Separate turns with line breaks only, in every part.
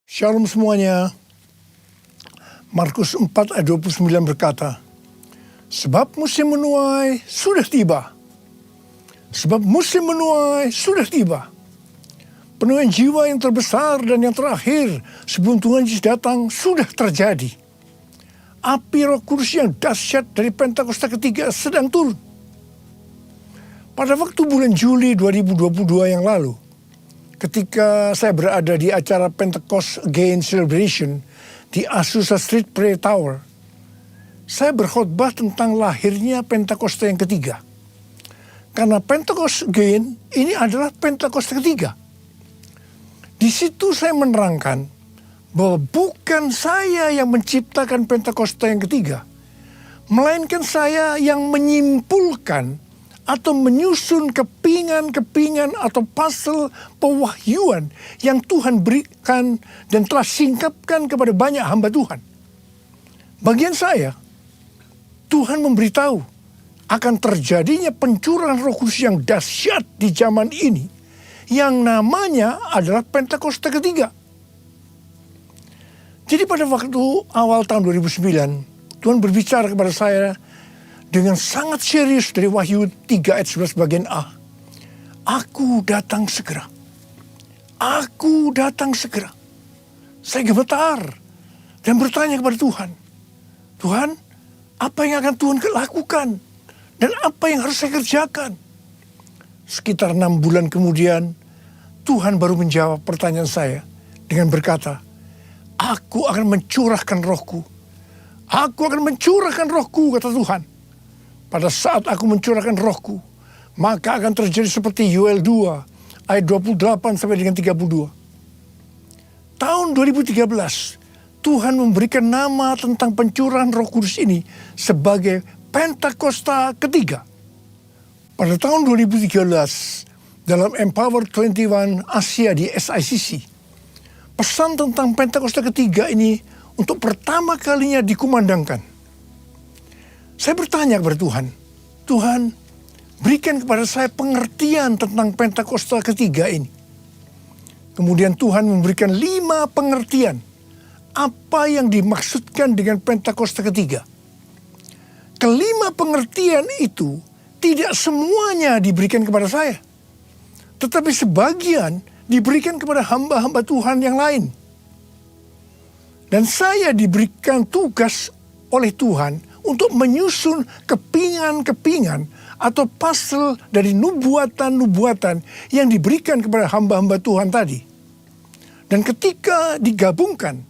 Shalom semuanya. Markus 4 ayat 29 berkata, sebab musim menuai sudah tiba. Sebab musim menuai sudah tiba. Penuaian jiwa yang terbesar dan yang terakhir sebelum Tuhan Yesus datang sudah terjadi. Api Roh Kudus yang dahsyat dari Pentakosta ketiga sedang turun. Pada waktu bulan Juli 2022 yang lalu, ketika saya berada di acara Pentecost Again Celebration di Azusa Street Prayer Tower, saya berkhotbah tentang lahirnya Pentakosta yang ketiga. Karena Pentecost Again ini adalah Pentakosta ketiga. Di situ saya menerangkan bahwa bukan saya yang menciptakan Pentakosta yang ketiga, melainkan saya yang menyimpulkan atau menyusun kepingan-kepingan atau puzzle pewahyuan yang Tuhan berikan dan telah singkapkan kepada banyak hamba Tuhan. Bagian saya, Tuhan memberitahu akan terjadinya pencurahan Roh Kudus yang dahsyat di zaman ini, yang namanya adalah Pentakosta ketiga. Jadi pada waktu awal tahun 2009, Tuhan berbicara kepada saya dengan sangat serius dari Wahyu 3 ayat 11 bagian A. Aku datang segera. Aku datang segera. Saya gemetar dan bertanya kepada Tuhan. Tuhan, apa yang akan Tuhan lakukan? Dan apa yang harus saya kerjakan? Sekitar 6 bulan kemudian, Tuhan baru menjawab pertanyaan saya dengan berkata, aku akan mencurahkan rohku. Aku akan mencurahkan rohku, kata Tuhan. Pada saat aku mencurahkan rohku, maka akan terjadi seperti Yoel 2 ayat 28 sampai dengan 32. Tahun 2013, Tuhan memberikan nama tentang pencurahan Roh Kudus ini sebagai Pentakosta ketiga. Pada tahun 2013, dalam Empower 21 Asia di SICC, pesan tentang Pentakosta ketiga ini untuk pertama kalinya dikumandangkan. Saya bertanya kepada Tuhan, Tuhan, berikan kepada saya pengertian tentang Pentakosta ketiga ini. Kemudian Tuhan memberikan 5 pengertian apa yang dimaksudkan dengan Pentakosta ketiga. Kelima pengertian itu tidak semuanya diberikan kepada saya, tetapi sebagian diberikan kepada hamba-hamba Tuhan yang lain. Dan saya diberikan tugas oleh Tuhan untuk menyusun kepingan-kepingan atau puzzle dari nubuatan-nubuatan yang diberikan kepada hamba-hamba Tuhan tadi. Dan ketika digabungkan,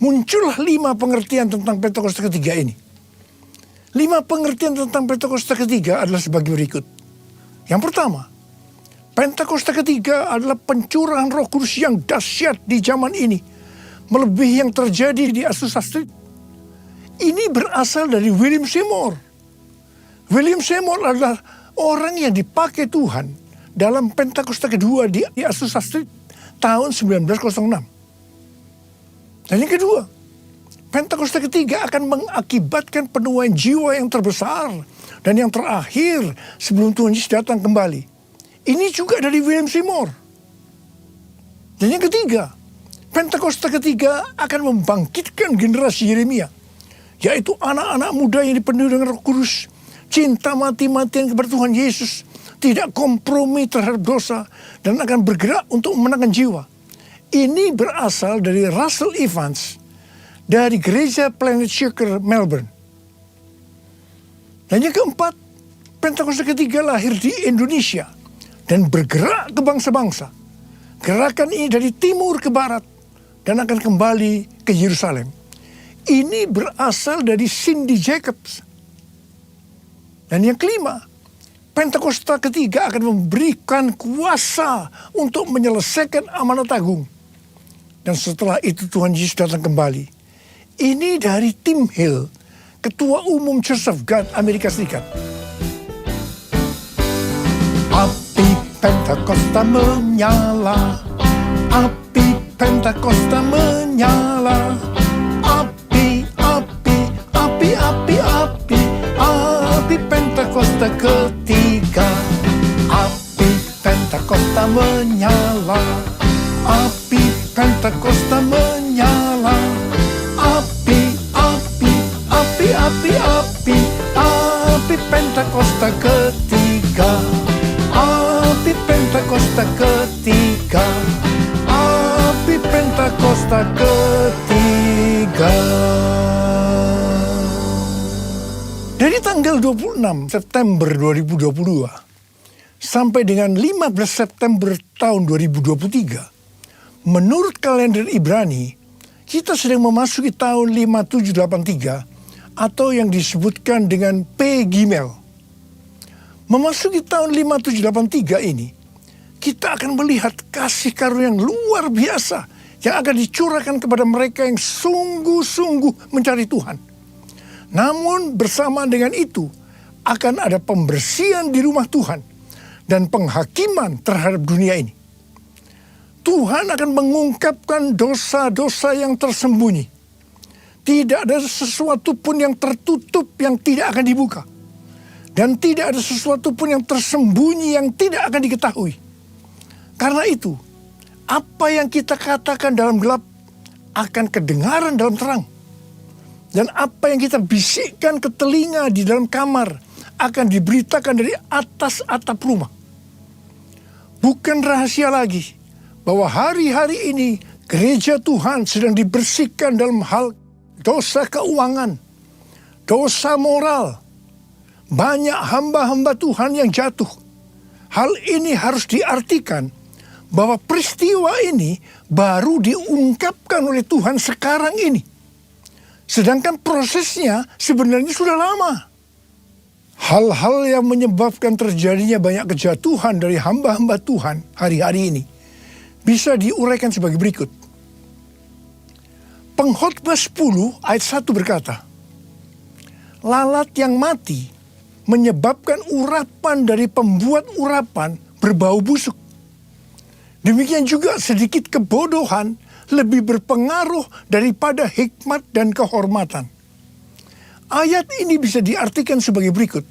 muncullah 5 pengertian tentang Pentakosta ketiga ini. 5 pengertian tentang Pentakosta ketiga adalah sebagai berikut. Yang pertama, Pentakosta ketiga adalah pencurahan Roh Kudus yang dahsyat di zaman ini, melebihi yang terjadi di Azusa Street. Ini berasal dari William Seymour. William Seymour adalah orang yang dipakai Tuhan dalam Pentakosta kedua di Azusa Street tahun 1906. Dan yang kedua, Pentakosta ketiga akan mengakibatkan penuaian jiwa yang terbesar dan yang terakhir sebelum Tuhan Yesus datang kembali. Ini juga dari William Seymour. Dan yang ketiga, Pentakosta ketiga akan membangkitkan generasi Yeremia, yaitu anak-anak muda yang dipenuhi dengan Roh Kudus, cinta mati-matian kepada Tuhan Yesus, tidak kompromi terhadap dosa, dan akan bergerak untuk memenangkan jiwa. Ini berasal dari Russell Evans, dari Gereja Planet Shaker, Melbourne. Dan yang keempat, Pentakosta ketiga lahir di Indonesia dan bergerak ke bangsa-bangsa. Gerakan ini dari timur ke barat dan akan kembali ke Yerusalem. Ini berasal dari Cindy Jacobs. Dan yang kelima, Pentakosta ketiga akan memberikan kuasa untuk menyelesaikan amanat agung. Dan setelah itu Tuhan Yesus datang kembali. Ini dari Tim Hill, Ketua Umum Church of God Amerika Serikat. Api Pentakosta menyala, api Pentakosta menyala. Api Pentakosta ketiga, api Pentakosta menyala, api Pentakosta menyala. Api, api, api, api, api, api Pentakosta ketiga. Api Pentakosta ketiga. Api Pentakosta ketiga. Dari tanggal 26 September 2022 sampai dengan 15 September tahun 2023, menurut kalender Ibrani, kita sedang memasuki tahun 5783 atau yang disebutkan dengan P Gimel. Memasuki tahun 5783 ini, kita akan melihat kasih karunia yang luar biasa yang akan dicurahkan kepada mereka yang sungguh-sungguh mencari Tuhan. Namun bersamaan dengan itu akan ada pembersihan di rumah Tuhan dan penghakiman terhadap dunia ini. Tuhan akan mengungkapkan dosa-dosa yang tersembunyi. Tidak ada sesuatu pun yang tertutup yang tidak akan dibuka. Dan tidak ada sesuatu pun yang tersembunyi yang tidak akan diketahui. Karena itu, apa yang kita katakan dalam gelap akan kedengaran dalam terang. Dan apa yang kita bisikkan ke telinga di dalam kamar akan diberitakan dari atas atap rumah. Bukan rahasia lagi bahwa hari-hari ini gereja Tuhan sedang dibersihkan dalam hal dosa keuangan, dosa moral. Banyak hamba-hamba Tuhan yang jatuh. Hal ini harus diartikan bahwa peristiwa ini baru diungkapkan oleh Tuhan sekarang ini. Sedangkan prosesnya sebenarnya sudah lama. Hal-hal yang menyebabkan terjadinya banyak kejatuhan dari hamba-hamba Tuhan hari-hari ini bisa diuraikan sebagai berikut. Pengkhotbah 10 ayat 1 berkata, lalat yang mati menyebabkan urapan dari pembuat urapan berbau busuk. Demikian juga sedikit kebodohan lebih berpengaruh daripada hikmat dan kehormatan. Ayat ini bisa diartikan sebagai berikut.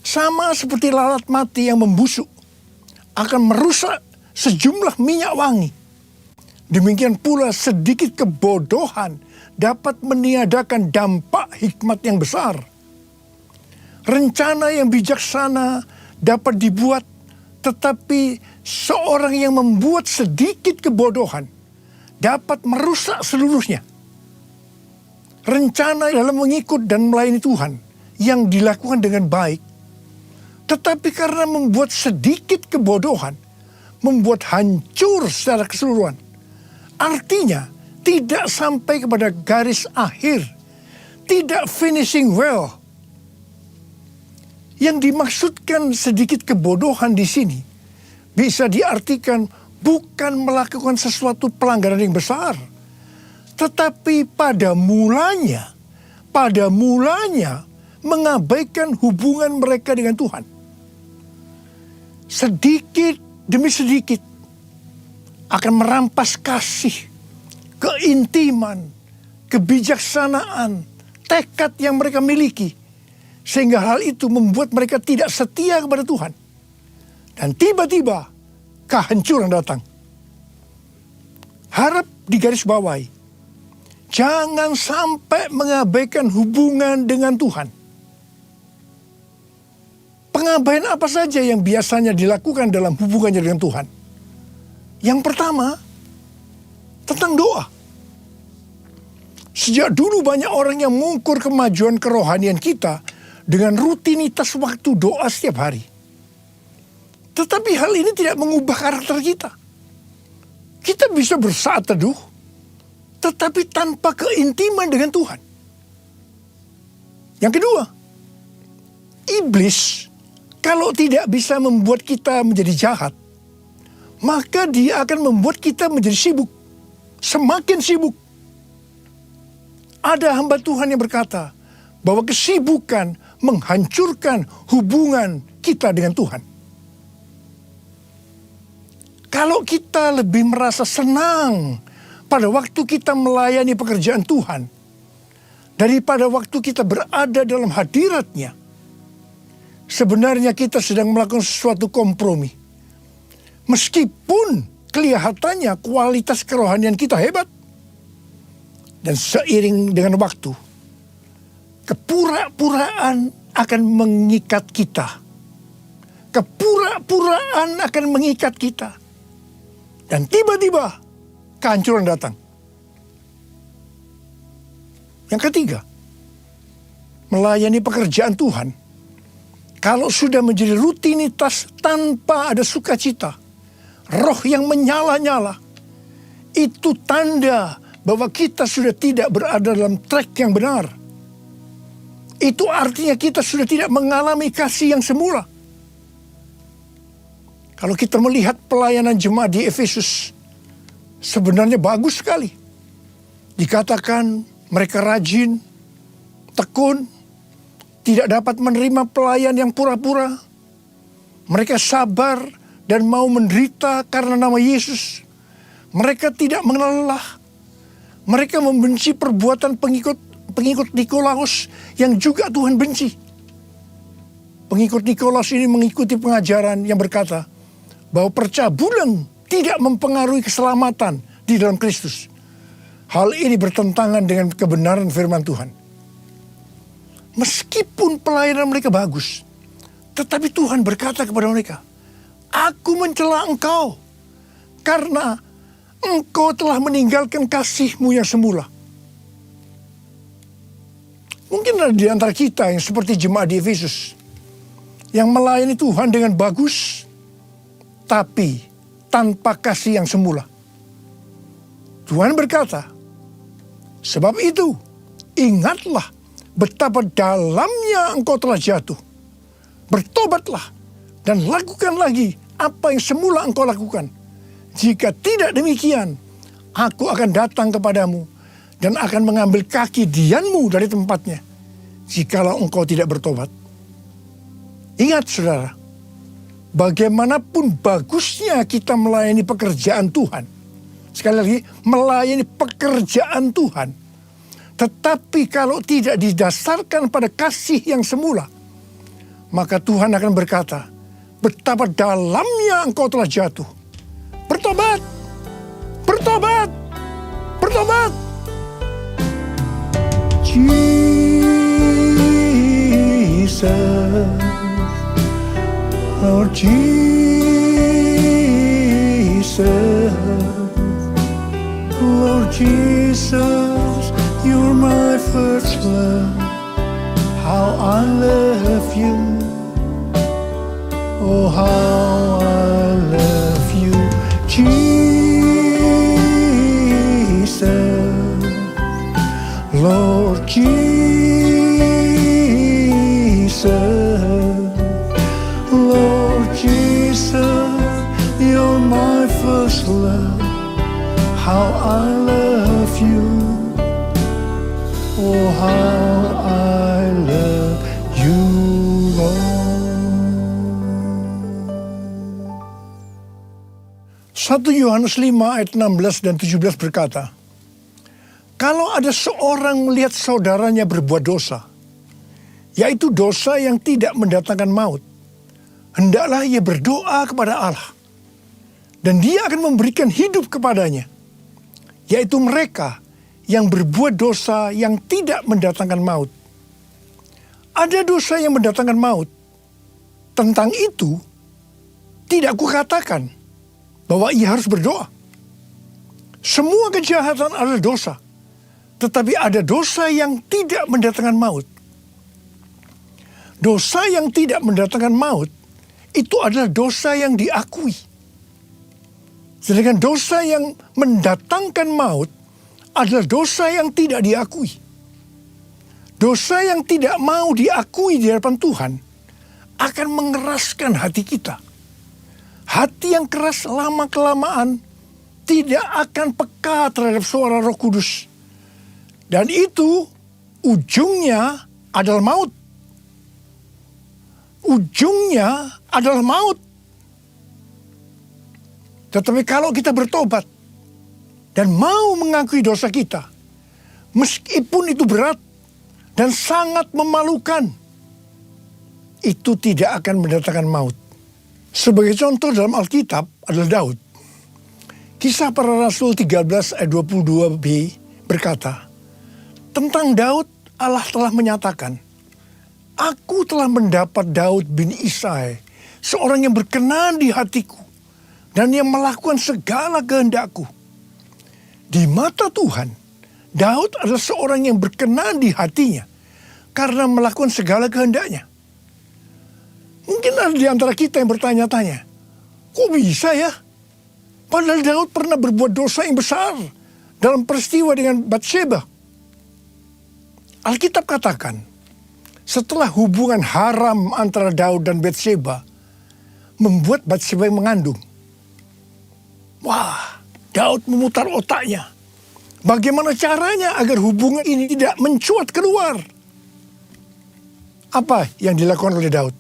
Sama seperti lalat mati yang membusuk akan merusak sejumlah minyak wangi. Demikian pula sedikit kebodohan dapat meniadakan dampak hikmat yang besar. Rencana yang bijaksana dapat dibuat, tetapi seorang yang membuat sedikit kebodohan dapat merusak seluruhnya. Rencana dalam mengikut dan melayani Tuhan yang dilakukan dengan baik, tetapi karena membuat sedikit kebodohan, membuat hancur secara keseluruhan. Artinya, tidak sampai kepada garis akhir, tidak finishing well. Yang dimaksudkan sedikit kebodohan di sini bisa diartikan bukan melakukan sesuatu pelanggaran yang besar, tetapi pada mulanya mengabaikan hubungan mereka dengan Tuhan. Sedikit demi sedikit akan merampas kasih, keintiman, kebijaksanaan, tekad yang mereka miliki, sehingga hal itu membuat mereka tidak setia kepada Tuhan. Dan tiba-tiba kehancuran datang. Harap digarisbawahi, jangan sampai mengabaikan hubungan dengan Tuhan. Pengabaian apa saja yang biasanya dilakukan dalam hubungannya dengan Tuhan? Yang pertama, tentang doa. Sejak dulu banyak orang yang mengukur kemajuan kerohanian kita dengan rutinitas waktu doa setiap hari. Tetapi hal ini tidak mengubah karakter kita. Kita bisa bersaat teduh, tetapi tanpa keintiman dengan Tuhan. Yang kedua, iblis kalau tidak bisa membuat kita menjadi jahat, maka dia akan membuat kita menjadi sibuk, semakin sibuk. Ada hamba Tuhan yang berkata bahwa kesibukan menghancurkan hubungan kita dengan Tuhan. Kalau kita lebih merasa senang pada waktu kita melayani pekerjaan Tuhan daripada waktu kita berada dalam hadirat-Nya, sebenarnya kita sedang melakukan sesuatu kompromi. Meskipun kelihatannya kualitas kerohanian kita hebat. Dan seiring dengan waktu, kepura-puraan akan mengikat kita. Kepura-puraan akan mengikat kita. Dan tiba-tiba kehancuran datang. Yang ketiga, melayani pekerjaan Tuhan. Kalau sudah menjadi rutinitas tanpa ada sukacita, roh yang menyala-nyala, itu tanda bahwa kita sudah tidak berada dalam track yang benar. Itu artinya kita sudah tidak mengalami kasih yang semula. Kalau kita melihat pelayanan jemaat di Efesus, sebenarnya bagus sekali. Dikatakan mereka rajin, tekun, tidak dapat menerima pelayan yang pura-pura. Mereka sabar dan mau menderita karena nama Yesus. Mereka tidak mengenal lelah. Mereka membenci perbuatan pengikut Nikolaus yang juga Tuhan benci. Pengikut Nikolaus ini mengikuti pengajaran yang berkata bahwa percabulan tidak mempengaruhi keselamatan di dalam Kristus. Hal ini bertentangan dengan kebenaran firman Tuhan. Meskipun pelayanan mereka bagus, tetapi Tuhan berkata kepada mereka, "Aku mencela engkau karena engkau telah meninggalkan kasihmu yang semula." Mungkin ada di antara kita yang seperti jemaat di Efesus, yang melayani Tuhan dengan bagus, tapi tanpa kasih yang semula. Tuhan berkata, "Sebab itu, ingatlah betapa dalamnya engkau telah jatuh. Bertobatlah dan lakukan lagi apa yang semula engkau lakukan. Jika tidak demikian, aku akan datang kepadamu dan akan mengambil kaki dianmu dari tempatnya, jikalau engkau tidak bertobat." Ingat saudara, bagaimanapun bagusnya kita melayani pekerjaan Tuhan, sekali lagi, melayani pekerjaan Tuhan, tetapi kalau tidak didasarkan pada kasih yang semula, maka Tuhan akan berkata, betapa dalamnya engkau telah jatuh. Bertobat! Bertobat! Bertobat! Jesus, Lord Jesus, Lord Jesus, you're my first love. How I love you, oh how I love you, Jesus, Lord Jesus, Lord Jesus, you're my first love. How I love you, oh how I love you, Lord. 1 Yohanes 5 ayat 16 dan 17 berkata, kalau ada seorang melihat saudaranya berbuat dosa, yaitu dosa yang tidak mendatangkan maut, hendaklah ia berdoa kepada Allah, dan Dia akan memberikan hidup kepadanya, yaitu mereka yang berbuat dosa yang tidak mendatangkan maut. Ada dosa yang mendatangkan maut. Tentang itu, tidak kukatakan bahwa ia harus berdoa. Semua kejahatan adalah dosa, tetapi ada dosa yang tidak mendatangkan maut. Dosa yang tidak mendatangkan maut, itu adalah dosa yang diakui. Sedangkan dosa yang mendatangkan maut adalah dosa yang tidak diakui. Dosa yang tidak mau diakui di hadapan Tuhan akan mengeraskan hati kita. Hati yang keras lama-kelamaan tidak akan peka terhadap suara Roh Kudus. Dan itu ujungnya adalah maut. Ujungnya adalah maut. Tetapi kalau kita bertobat dan mau mengakui dosa kita, meskipun itu berat dan sangat memalukan, itu tidak akan mendatangkan maut. Sebagai contoh dalam Alkitab adalah Daud. Kisah Para Rasul 13 ayat 22b berkata, tentang Daud Allah telah menyatakan, Aku telah mendapat Daud bin Isai, seorang yang berkenan di hatiku, dan yang melakukan segala kehendakku. Di mata Tuhan, Daud adalah seorang yang berkenan di hatinya, karena melakukan segala kehendaknya. Mungkin ada di antara kita yang bertanya-tanya, kok bisa ya? Padahal Daud pernah berbuat dosa yang besar dalam peristiwa dengan Batsheba. Alkitab katakan, setelah hubungan haram antara Daud dan Batsheba, membuat Batsheba yang mengandung. Wah, Daud memutar otaknya. Bagaimana caranya agar hubungan ini tidak mencuat keluar? Apa yang dilakukan oleh Daud?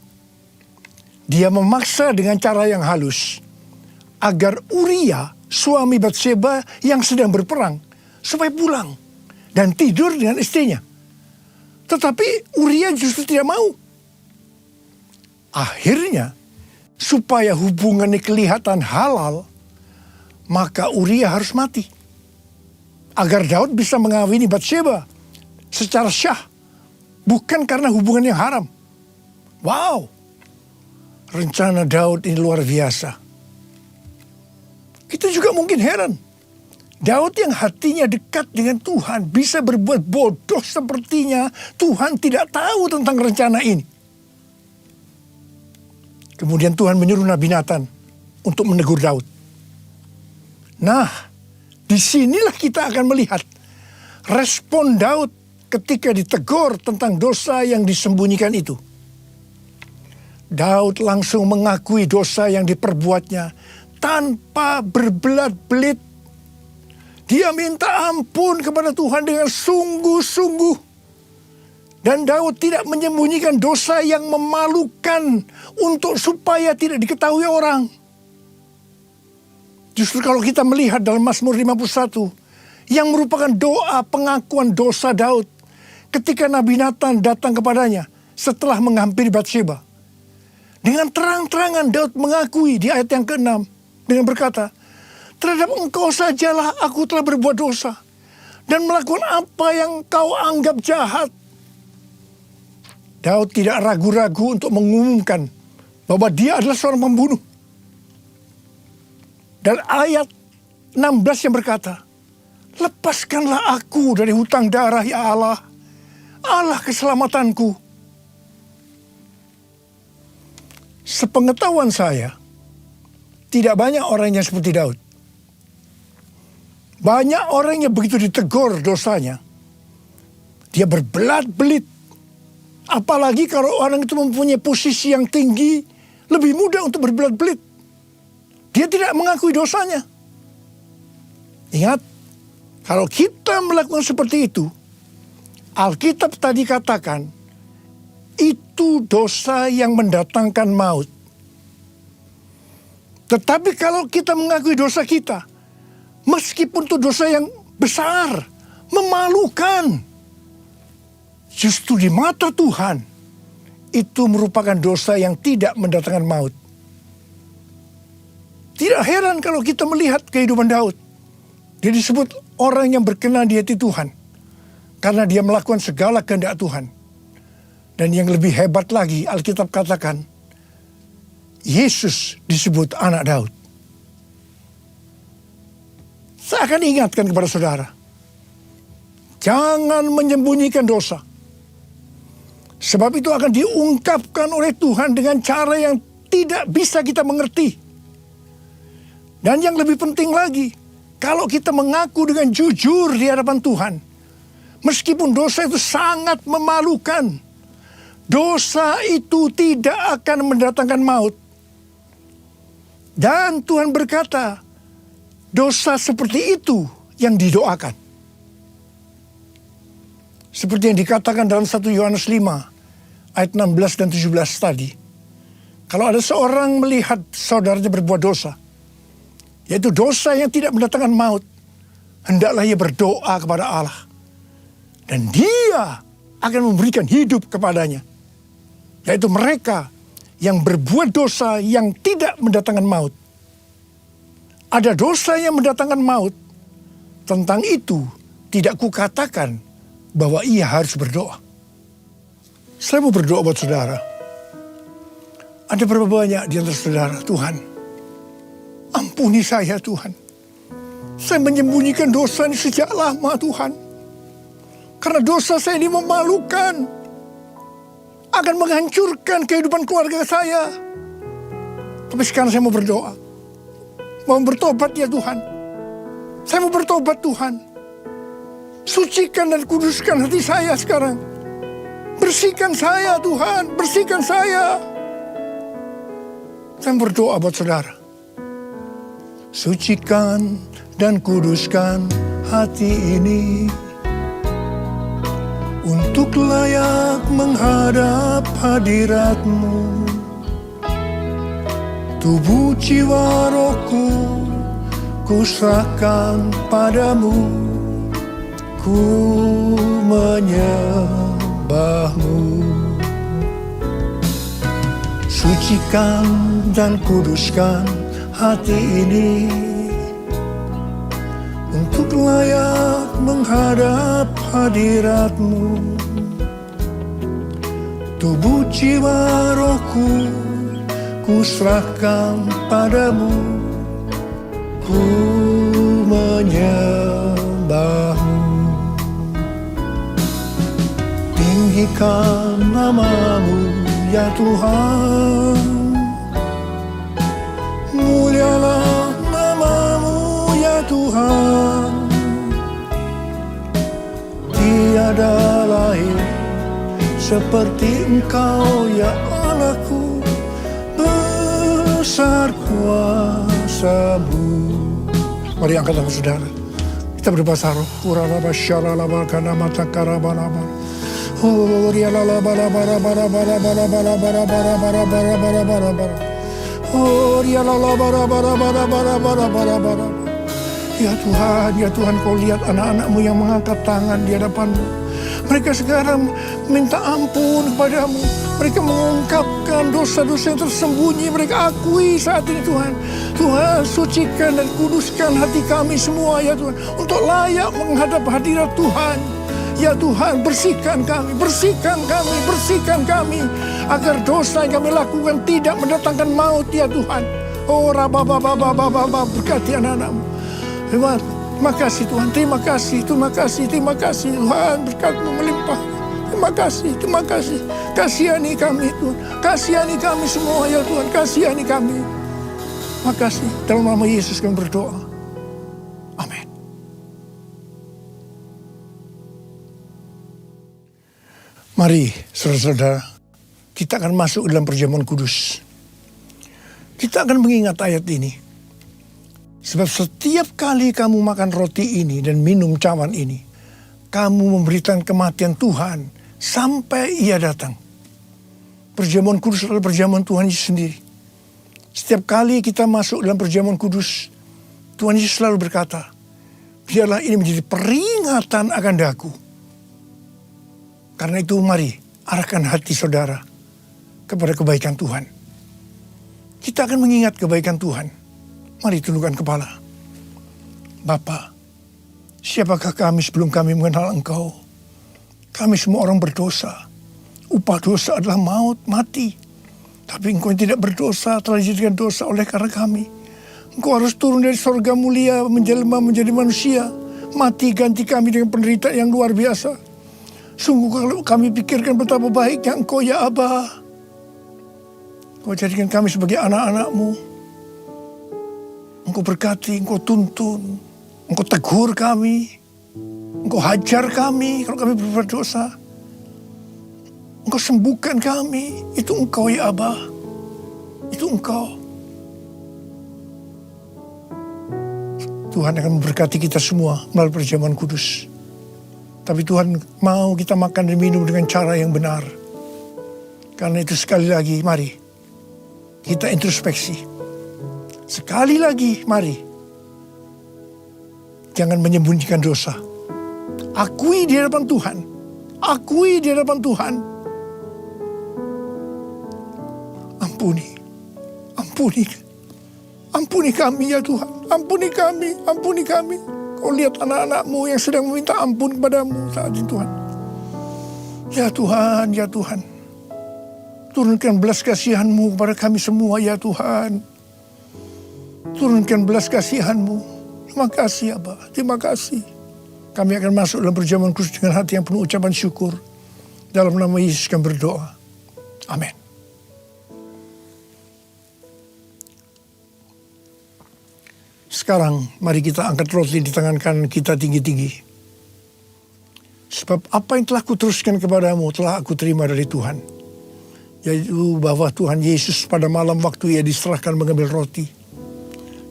Dia memaksa dengan cara yang halus agar Uria, suami Batsheba yang sedang berperang, supaya pulang dan tidur dengan istrinya. Tetapi Uria justru tidak mau. Akhirnya, supaya hubungannya kelihatan halal, maka Uria harus mati. Agar Daud bisa mengawini Batsheba secara syah, bukan karena hubungan yang haram. Wow, rencana Daud ini luar biasa. Kita juga mungkin heran. Daud yang hatinya dekat dengan Tuhan bisa berbuat bodoh sepertinya Tuhan tidak tahu tentang rencana ini. Kemudian Tuhan menyuruh Nabi Nathan untuk menegur Daud. Nah, disinilah kita akan melihat respon Daud ketika ditegur tentang dosa yang disembunyikan itu. Daud langsung mengakui dosa yang diperbuatnya tanpa berbelat-belit. Dia minta ampun kepada Tuhan dengan sungguh-sungguh. Dan Daud tidak menyembunyikan dosa yang memalukan untuk supaya tidak diketahui orang. Justru kalau kita melihat dalam Mazmur 51, yang merupakan doa pengakuan dosa Daud ketika Nabi Nathan datang kepadanya setelah menghampiri Batsheba. Dengan terang-terangan Daud mengakui di ayat yang ke-6 dengan berkata, terhadap engkau sajalah aku telah berbuat dosa dan melakukan apa yang kau anggap jahat. Daud tidak ragu-ragu untuk mengumumkan bahwa dia adalah seorang pembunuh. Dan ayat 16 yang berkata, lepaskanlah aku dari hutang darah ya Allah, Allah keselamatanku. Sepengetahuan saya, tidak banyak orang yang seperti Daud. Banyak orang yang begitu ditegur dosanya, dia berbelat-belit. Apalagi kalau orang itu mempunyai posisi yang tinggi, lebih mudah untuk berbelat-belit. Dia tidak mengakui dosanya. Ingat, kalau kita melakukan seperti itu, Alkitab tadi katakan, itu dosa yang mendatangkan maut. Tetapi kalau kita mengakui dosa kita, meskipun itu dosa yang besar, memalukan, justru di mata Tuhan, itu merupakan dosa yang tidak mendatangkan maut. Tidak heran kalau kita melihat kehidupan Daud. Dia disebut orang yang berkenan di hati Tuhan, karena dia melakukan segala kehendak Tuhan. Dan yang lebih hebat lagi, Alkitab katakan, Yesus disebut anak Daud. Saya akan ingatkan kepada saudara, jangan menyembunyikan dosa. Sebab itu akan diungkapkan oleh Tuhan dengan cara yang tidak bisa kita mengerti. Dan yang lebih penting lagi, kalau kita mengaku dengan jujur di hadapan Tuhan, meskipun dosa itu sangat memalukan, dosa itu tidak akan mendatangkan maut. Dan Tuhan berkata, dosa seperti itu yang didoakan. Seperti yang dikatakan dalam 1 Yohanes 5 ayat 16 dan 17 tadi. Kalau ada seorang melihat saudaranya berbuat dosa, yaitu dosa yang tidak mendatangkan maut, hendaklah ia berdoa kepada Allah. Dan dia akan memberikan hidup kepadanya. Yaitu mereka yang berbuat dosa yang tidak mendatangkan maut. ada dosa yang mendatangkan maut, tentang itu tidak kukatakan bahwa ia harus berdoa. Saya mau berdoa buat saudara. Ada berapa banyak di antara saudara, Tuhan, ampuni saya Tuhan. Saya menyembunyikan dosa ini sejak lama Tuhan. Karena dosa saya ini memalukan. Akan menghancurkan kehidupan keluarga saya. Tapi sekarang saya mau berdoa. Mau bertobat ya Tuhan. Saya mau bertobat Tuhan. Sucikan dan kuduskan hati saya sekarang. Bersihkan saya Tuhan. Bersihkan saya. Saya berdoa buat saudara. Sucikan dan kuduskan hati ini. Untuk layak menghadap hadirat-Mu. Tubuh jiwa rohku ku serahkan padamu. Ku menyembah-Mu. Sucikan dan kuduskan hati ini. Untuk layak menghadap hadirat-Mu. Tubuh jiwa rohku ku serahkan padamu. Ku menyembah-Mu. Tinggikan nama-Mu ya Tuhan. Mulialah nama-Mu ya Tuhan. Tiada lain seperti Engkau ya Allahku. Besar kuasa-Mu. Mari angkat tangan saudara. Kita berbahasa roh. Uralaba syaralaba kana mata karabalaba. Oh rialaba bara bara bara bara bara bara bara bara bara bara bara bara. Oh rialaba bara bara bara bara bara bara bara. Ya Tuhan, Kau lihat anak-anak-Mu yang mengangkat tangan di hadapan-Mu. Mereka sekarang minta ampun kepadamu. Mereka mengungkapkan dosa-dosa yang tersembunyi. Mereka akui saat ini Tuhan. Tuhan, sucikan dan kuduskan hati kami semua ya Tuhan. Untuk layak menghadap hadirat Tuhan. Ya Tuhan, bersihkan kami, bersihkan kami, bersihkan kami. Agar dosa yang kami lakukan tidak mendatangkan maut ya Tuhan. Oh rabababababababa, berkati anak-anak-Mu. Terima kasih Tuhan, terima kasih, terima kasih, terima kasih Tuhan, berkat-Mu melimpah. Terima kasih, terima kasih. Kasihani kami Tuhan, kasihani kami semua ya Tuhan, kasihani kami. Terima kasih, dalam nama Yesus kami berdoa. Amin. Mari saudara-saudara, kita akan masuk dalam perjamuan kudus. Kita akan mengingat ayat ini. Sebab setiap kali kamu makan roti ini dan minum cawan ini, kamu memberikan kematian Tuhan sampai Ia datang. Perjamuan kudus adalah perjamuan Tuhan Yesus sendiri. Setiap kali kita masuk dalam perjamuan kudus, Tuhan Yesus selalu berkata, biarlah ini menjadi peringatan akan daku. Karena itu mari arahkan hati saudara kepada kebaikan Tuhan. Kita akan mengingat kebaikan Tuhan. Mari tundukkan kepala. Bapa, siapakah kami sebelum kami mengenal Engkau? Kami semua orang berdosa. Upah dosa adalah maut, mati. Tapi Engkau yang tidak berdosa telah dijadikan dosa oleh karena kami. Engkau harus turun dari sorga mulia, menjelma menjadi manusia. Mati ganti kami dengan penderitaan yang luar biasa. Sungguh kalau kami pikirkan betapa baiknya Engkau ya Aba. Engkau jadikan kami sebagai anak-anak-Mu. Engkau berkati, Engkau tuntun, Engkau tegur kami, Engkau hajar kami kalau kami berbuat dosa. Engkau sembuhkan kami, itu Engkau ya Aba, itu Engkau. Tuhan akan memberkati kita semua melalui perjamuan kudus. Tapi Tuhan mau kita makan dan minum dengan cara yang benar. Karena itu sekali lagi, mari kita introspeksi. Sekali lagi, mari. Jangan menyembunyikan dosa. Akui di hadapan Tuhan. Akui di hadapan Tuhan. Ampuni. Ampuni. Ampuni kami ya Tuhan. Ampuni kami, ampuni kami. Kau lihat anak-anakmu yang sedang meminta ampun kepadamu saat ini Tuhan. Ya Tuhan, ya Tuhan. Turunkan belas kasihan-Mu kepada kami semua ya Tuhan. Turunkan belas kasihan-Mu. Terima kasih Abba, terima kasih. Kami akan masuk dalam perjamuan kudus dengan hati yang penuh ucapan syukur. Dalam nama Yesus kami berdoa. Amin. Sekarang mari kita angkat roti di tangan kanan kita tinggi-tinggi. Sebab apa yang telah kuteruskan kepadamu telah aku terima dari Tuhan. Yaitu bahwa Tuhan Yesus pada malam waktu ia diserahkan mengambil roti.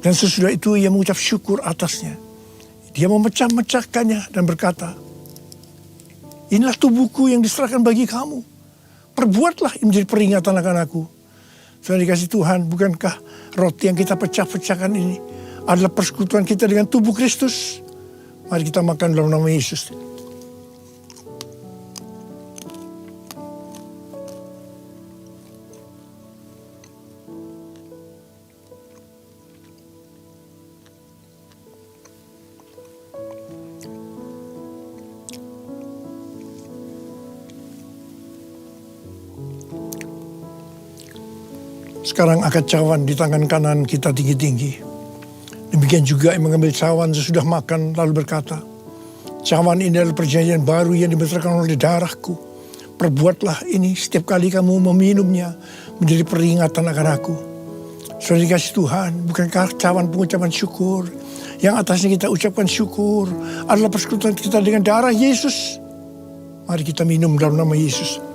Dan sesudah itu ia mengucap syukur atasnya. Dia memecah-mecahkannya dan berkata, inilah tubuhku yang diserahkan bagi kamu. Perbuatlah ini menjadi peringatan akan aku. Saudara dikasih Tuhan, bukankah roti yang kita pecah-pecahkan ini adalah persekutuan kita dengan tubuh Kristus? Mari kita makan dalam nama Yesus. Sekarang angkat cawan di tangan kanan kita tinggi-tinggi. Demikian juga yang mengambil cawan sesudah makan lalu berkata, cawan ini adalah perjanjian baru yang dibesarkan oleh darahku. Perbuatlah ini setiap kali kamu meminumnya menjadi peringatan akan aku. Saudara dikasih Tuhan, bukankah cawan pengucapan syukur yang atasnya kita ucapkan syukur adalah persekutuan kita dengan darah Yesus? Mari kita minum dalam nama Yesus.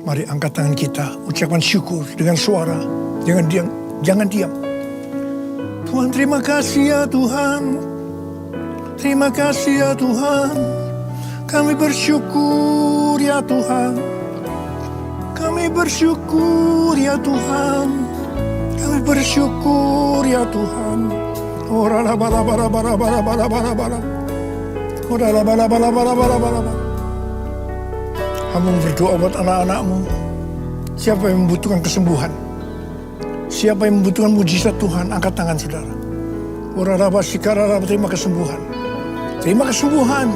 Mari angkat tangan kita, ucapkan syukur dengan suara. Jangan diam, jangan diam. Tuhan, terima kasih ya Tuhan. Terima kasih ya Tuhan. Kami bersyukur ya Tuhan. Kami bersyukur ya Tuhan. Kami bersyukur ya Tuhan. Ora la bara bara bara bara bara bara bara. Ora la bara bara bara bara bara. Kamu berdoa buat anak-anakmu. Siapa yang membutuhkan kesembuhan? Siapa yang membutuhkan mujizat Tuhan? Angkat tangan saudara. Uraraba sikararaba, terima kesembuhan. Terima kesembuhan.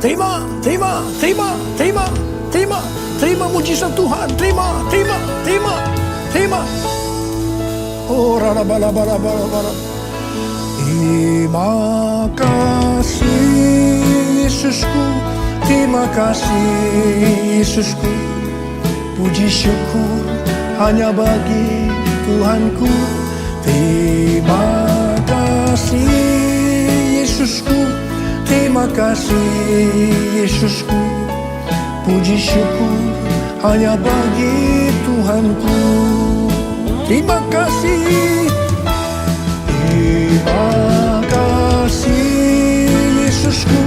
Terima, terima, terima, terima, terima, terima mujizat Tuhan. Terima, terima, terima, terima. Uraraba. Terima kasih Yesusku. Terima kasih Yesusku, puji syukur hanya bagi Tuhanku. Terima kasih Yesusku, terima kasih Yesusku, puji syukur hanya bagi Tuhanku. Terima kasih, terima kasih Yesusku.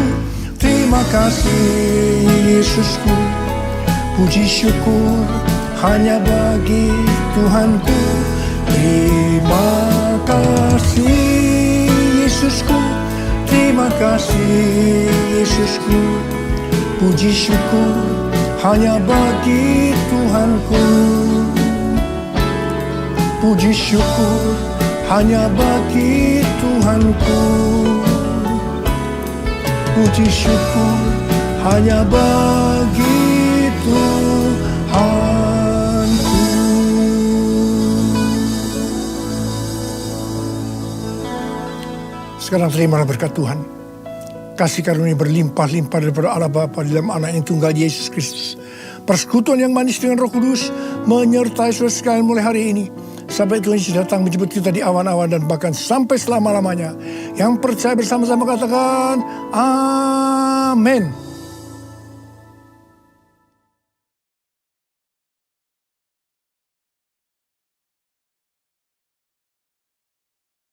Terima kasih Yesusku, puji syukur hanya bagi Tuhanku. Terima kasih Yesusku, terima kasih Yesusku, puji syukur hanya bagi Tuhanku. Puji syukur hanya bagi Tuhanku. Puji syukur hanya bagi Tuhanku. Sekarang terimalah berkat Tuhan. Kasih karunia berlimpah-limpah daripada Allah Bapa di dalam Anak yang tunggal Yesus Kristus. Persekutuan yang manis dengan Roh Kudus menyertai saudara sekalian mulai hari ini. Sampai Tuhan Yesus datang menjemput kita di awan-awan dan bahkan sampai selama-lamanya. Yang percaya bersama-sama katakan, Amin.